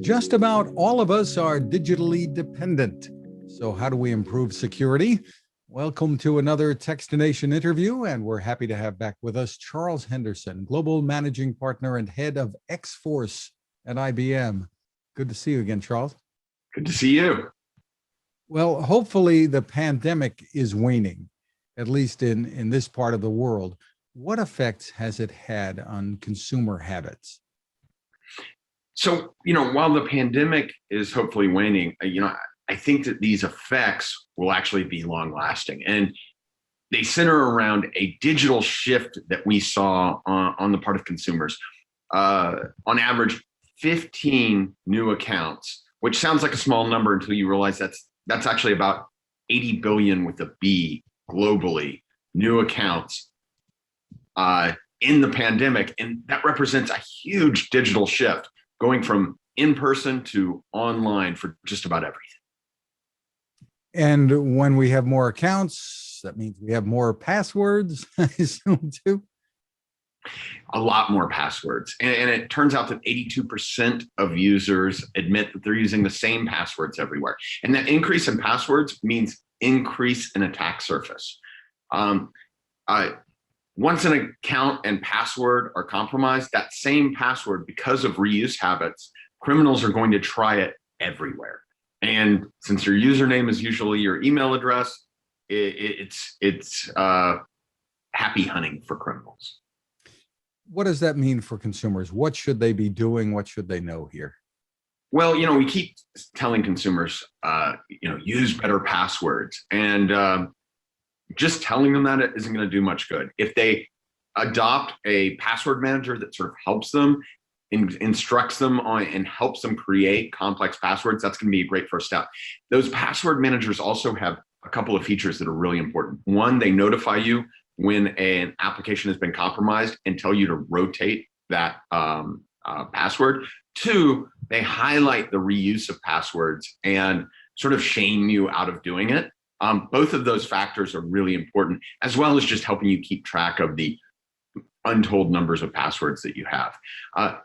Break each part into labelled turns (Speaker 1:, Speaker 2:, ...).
Speaker 1: Just about all of us are digitally dependent. So how do we improve security? Welcome to another Techstination interview, and we're happy to have back with us Charles Henderson, Global Managing Partner and Head of X-Force at IBM. Good to see you again, Charles.
Speaker 2: Good to see you.
Speaker 1: Well, hopefully the pandemic is waning, at least in this part of the world. What effects has it had on consumer habits?
Speaker 2: So, while the pandemic is hopefully waning, I think that these effects will actually be long lasting. And they center around a digital shift that we saw on the part of consumers. On average, 15 new accounts, which sounds like a small number until you realize that's actually about 80 billion with a B globally, new accounts in the pandemic. And that represents a huge digital shift, going from in-person to online for just about everything.
Speaker 1: And when we have more accounts, that means we have more passwords, I assume, too?
Speaker 2: A lot more passwords. And it turns out that 82% of users admit that they're using the same passwords everywhere. And that increase in passwords means increase in attack surface. Once an account and password are compromised, that same password, because of reuse habits, criminals are going to try it everywhere. And since your username is usually your email address, it's happy hunting for criminals.
Speaker 1: What does that mean for consumers? What should they be doing? What should they know here?
Speaker 2: Well, we keep telling consumers, use better passwords, and just telling them that isn't going to do much good. If they adopt a password manager that sort of helps them, instructs them on, and helps them create complex passwords, that's going to be a great first step. Those password managers also have a couple of features that are really important. One, they notify you when an application has been compromised and tell you to rotate that password. Two, they highlight the reuse of passwords and sort of shame you out of doing it. Both of those factors are really important, as well as just helping you keep track of the untold numbers of passwords that you have.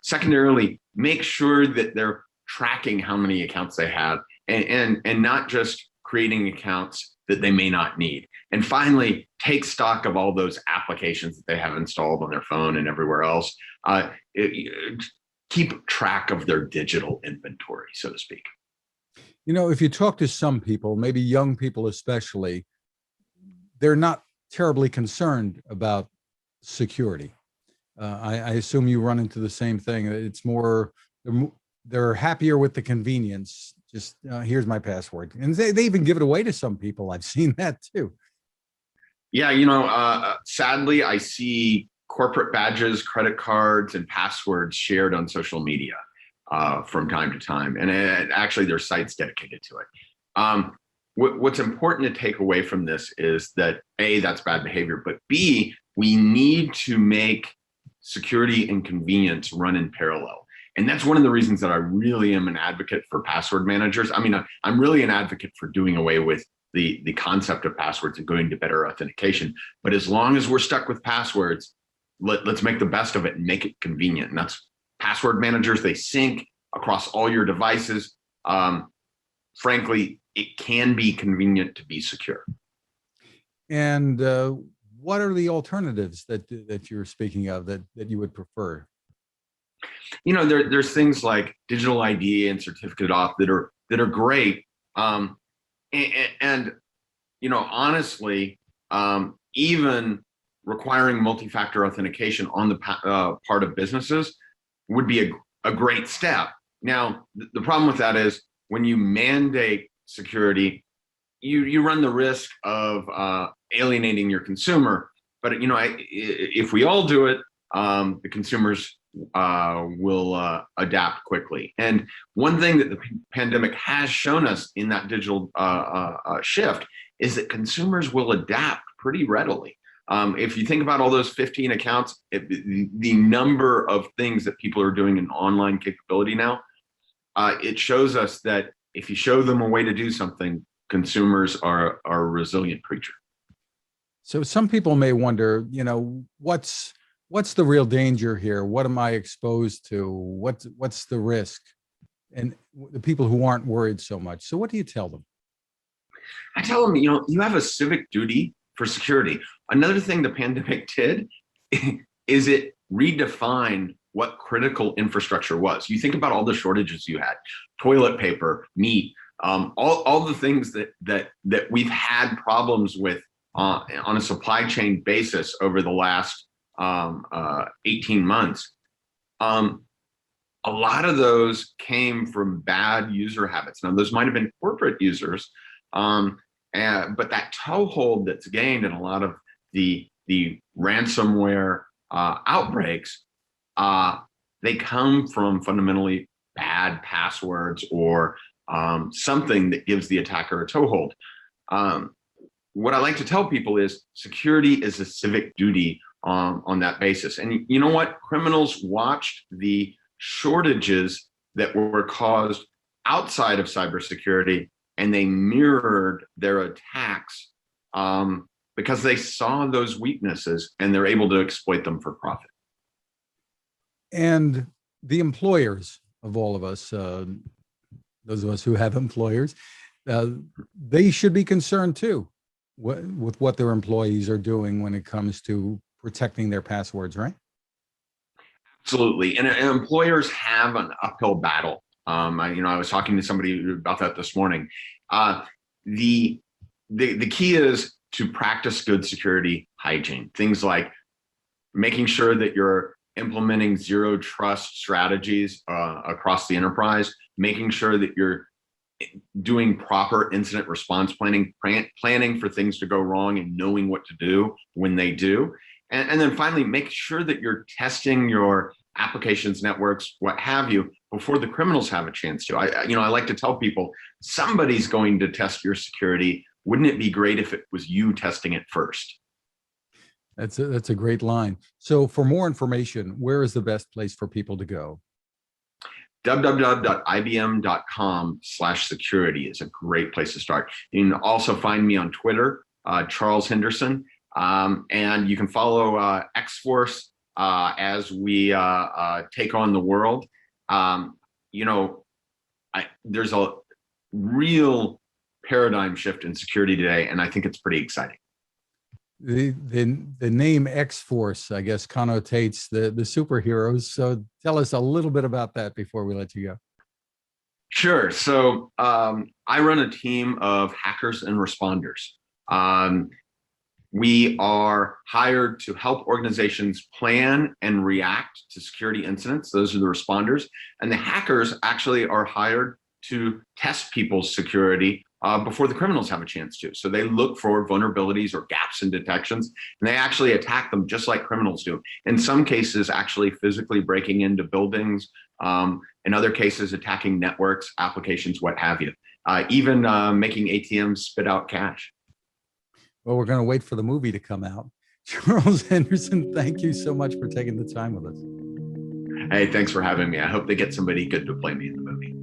Speaker 2: Secondarily, make sure that they're tracking how many accounts they have and not just creating accounts that they may not need. And finally, take stock of all those applications that they have installed on their phone and everywhere else. Keep track of their digital inventory, so to speak.
Speaker 1: If you talk to some people, maybe young people especially, they're not terribly concerned about security. I assume you run into the same thing. It's more, they're happier with the convenience. Just here's my password. And they even give it away to some people. I've seen that too.
Speaker 2: Yeah, sadly, I see corporate badges, credit cards, and passwords shared on social media from time to time. And actually, there's sites dedicated to it. What's important to take away from this is that A, that's bad behavior, but B, we need to make security and convenience run in parallel. And that's one of the reasons that I really am an advocate for password managers. I'm really an advocate for doing away with the concept of passwords and going to better authentication. But as long as we're stuck with passwords, let's make the best of it and make it convenient. And that's password managers. They sync across all your devices. Frankly, it can be convenient to be secure.
Speaker 1: And what are the alternatives that you're speaking of that you would prefer?
Speaker 2: There's things like digital ID and certificate auth that are great. And honestly, even requiring multi-factor authentication on the part of businesses would be a great step. Now, the problem with that is when you mandate security, you run the risk of alienating your consumer. But if we all do it, the consumers will adapt quickly. And one thing that the pandemic has shown us in that digital shift is that consumers will adapt pretty readily. If you think about all those 15 accounts, the number of things that people are doing in online capability now, it shows us that if you show them a way to do something, consumers are a resilient creature.
Speaker 1: So some people may wonder, what's the real danger here? What am I exposed to? What's the risk? and the people who aren't worried so much. So what do you tell them?
Speaker 2: I tell them, you have a civic duty for security. Another thing the pandemic did is it redefined what critical infrastructure was. You think about all the shortages you had, toilet paper, meat, all the things that we've had problems with on a supply chain basis over the last 18 months. A lot of those came from bad user habits. Now, those might have been corporate users, but that toehold that's gained in a lot of the ransomware outbreaks, they come from fundamentally bad passwords or something that gives the attacker a toehold. What I like to tell people is security is a civic duty on that basis. And you know what? Criminals watched the shortages that were caused outside of cybersecurity, and they mirrored their attacks because they saw those weaknesses and they're able to exploit them for profit.
Speaker 1: And the employers of all of us, those of us who have employers, they should be concerned too with what their employees are doing when it comes to protecting their passwords, right?
Speaker 2: Absolutely. And employers have an uphill battle. I was talking to somebody about that this morning. The key is to practice good security hygiene. Things like making sure that you're implementing zero trust strategies across the enterprise, making sure that you're doing proper incident response planning for things to go wrong and knowing what to do when they do. And then finally, make sure that you're testing your applications, networks, what have you, before the criminals have a chance to. I like to tell people, somebody's going to test your security. Wouldn't it be great if it was you testing it first?
Speaker 1: That's a great line. So for more information, where is the best place for people to go?
Speaker 2: www.ibm.com/security is a great place to start. You can also find me on Twitter, Charles Henderson, and you can follow XForce as we take on the world. There's a real paradigm shift in security today, and I think it's pretty exciting.
Speaker 1: The name X-Force, I guess, connotates the superheroes. So tell us a little bit about that before we let you go.
Speaker 2: Sure. So I run a team of hackers and responders. We are hired to help organizations plan and react to security incidents. Those are the responders. And the hackers actually are hired to test people's security before the criminals have a chance to. So they look for vulnerabilities or gaps in detections, and they actually attack them just like criminals do. In some cases, actually physically breaking into buildings. In other cases, attacking networks, applications, what have you. Even making ATMs spit out cash.
Speaker 1: Well, we're going to wait for the movie to come out. Charles Henderson, thank you so much for taking the time with us.
Speaker 2: Hey, thanks for having me. I hope they get somebody good to play me in the movie.